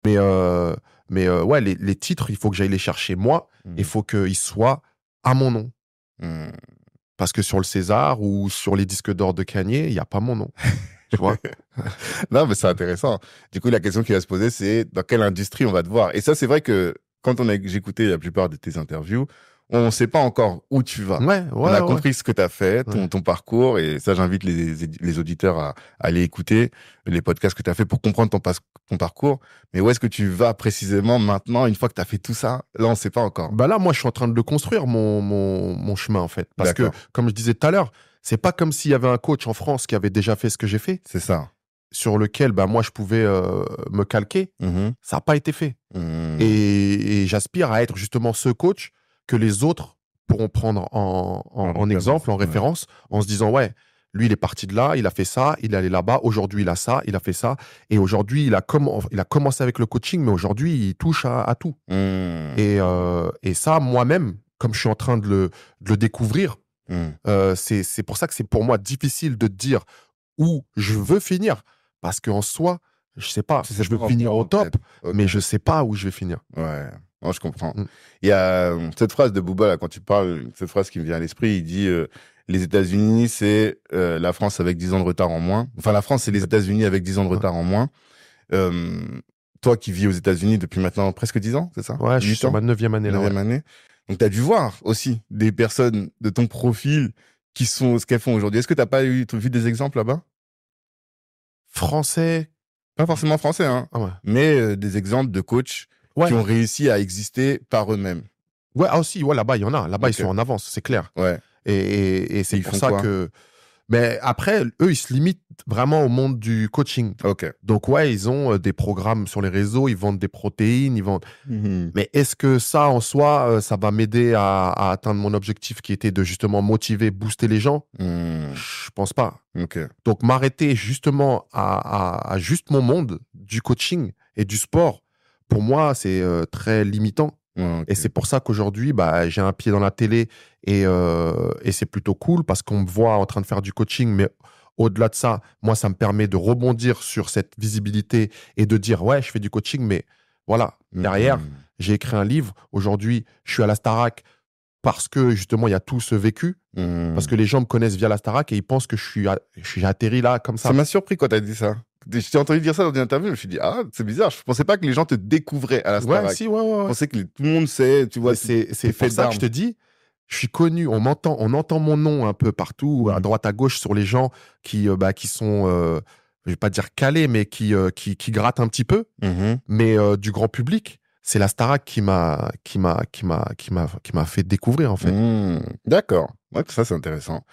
Mais, ouais, les titres, il faut que j'aille les chercher moi. Il faut qu'ils soient à mon nom. Hmm. Parce que sur le César ou sur les disques d'or de Kanye, il n'y a pas mon nom. Tu vois? Non, mais c'est intéressant. Du coup, la question qui va se poser, c'est dans quelle industrie on va te voir. Et ça, c'est vrai que quand j'ai écouté la plupart de tes interviews, on ne sait pas encore où tu vas. Ouais, On ouais, a ouais. compris ce que tu as fait, Ouais. ton parcours, et ça, j'invite les auditeurs à aller écouter les podcasts que tu as fait pour comprendre ton parcours. Mais où est-ce que tu vas précisément maintenant, une fois que tu as fait tout ça? Là, on ne sait pas encore. Bah là, moi, je suis en train de le construire, mon chemin, en fait. Parce que, D'accord, comme je disais tout à l'heure, c'est pas comme s'il y avait un coach en France qui avait déjà fait ce que j'ai fait, c'est ça. sur lequel bah, moi, je pouvais me calquer. Mhm. Ça n'a pas été fait. Mhm. Et j'aspire à être justement ce coach que les autres pourront prendre En en référence. exemple, en Ouais. référence, en se disant, ouais, lui, il est parti de là, il a fait ça, il est allé là-bas, aujourd'hui, il a ça, il a fait ça. Et aujourd'hui, il a commencé avec le coaching, mais aujourd'hui, il touche à tout. Mhm. Et ça, moi-même, comme je suis en train de le découvrir, Mhm. c'est pour ça que c'est pour moi difficile de dire où je veux finir. Parce qu'en soi, je sais pas, Tu sais je pas veux finir encore, au en fait. top, Ok. mais je sais pas où je vais finir. Ouais, non, je comprends. Mm. Il y a cette phrase de Booba, là, quand tu parles, cette phrase qui me vient à l'esprit, il dit les États-Unis, c'est la France avec 10 ans de retard en moins. Enfin, la France, c'est les États-Unis avec 10 ans de Ouais, retard en moins. Euh, toi qui vis aux États-Unis depuis maintenant presque 10 ans, c'est ça? ouais, je suis 8 sur ans? ma neuvième année là, ouais. 9e année. Donc, tu as dû voir aussi des personnes de ton profil qui sont ce qu'elles font aujourd'hui. Est-ce que tu n'as pas vu des exemples là-bas? Français, Pas forcément français, hein, ah ouais. mais des exemples de coachs qui Ouais, ont réussi à exister par eux-mêmes. ouais, ah aussi, ouais, là-bas, il y en a. Là-bas, ils Ok. sont en avance, c'est clair. Ouais. Et Et c'est ils pour font ça quoi? que. Mais après, eux, ils se limitent vraiment au monde du coaching. Ok. Donc, ouais, ils ont des programmes sur les réseaux, ils vendent des protéines, ils vendent. Mhm. Mais est-ce que ça, en soi, ça va m'aider à atteindre mon objectif qui était de justement motiver, booster les gens? Mhm. Je pense pas. Ok. Donc, m'arrêter justement à juste mon monde du coaching et du sport, pour moi, c'est très limitant. Ouais, Et ok. c'est pour ça qu'aujourd'hui, bah, j'ai un pied dans la télé et c'est plutôt cool parce qu'on me voit en train de faire du coaching. Mais au-delà de ça, moi, ça me permet de rebondir sur cette visibilité et de dire, ouais, je fais du coaching, mais voilà, derrière, Mhm. j'ai écrit un livre. Aujourd'hui, je suis à la Starac parce que justement, il y a tout ce vécu. Parce Mhm. que les gens me connaissent via la Starac et ils pensent que j'ai atterri là comme Ça ça. m'a surpris quand t'as dit ça. Je t'ai entendu dire ça dans une interview, je me suis dit, ah, c'est bizarre, je pensais pas que les gens te découvraient à la Ouais, Starac. si, ouais, ouais, Je ouais. pensais que tout le monde sait, tu vois, Mais c'est t'es pour fait ça que je d'armes. te dis, je suis connu, on entend mon nom un peu partout, à Mhm. droite, à gauche, sur les gens qui sont, je vais pas dire calés, mais qui grattent un petit peu. Mhm. Mais du grand public, c'est la Starac qui m'a fait découvrir, en fait. Mhm. D'accord. Ouais, ça, c'est intéressant.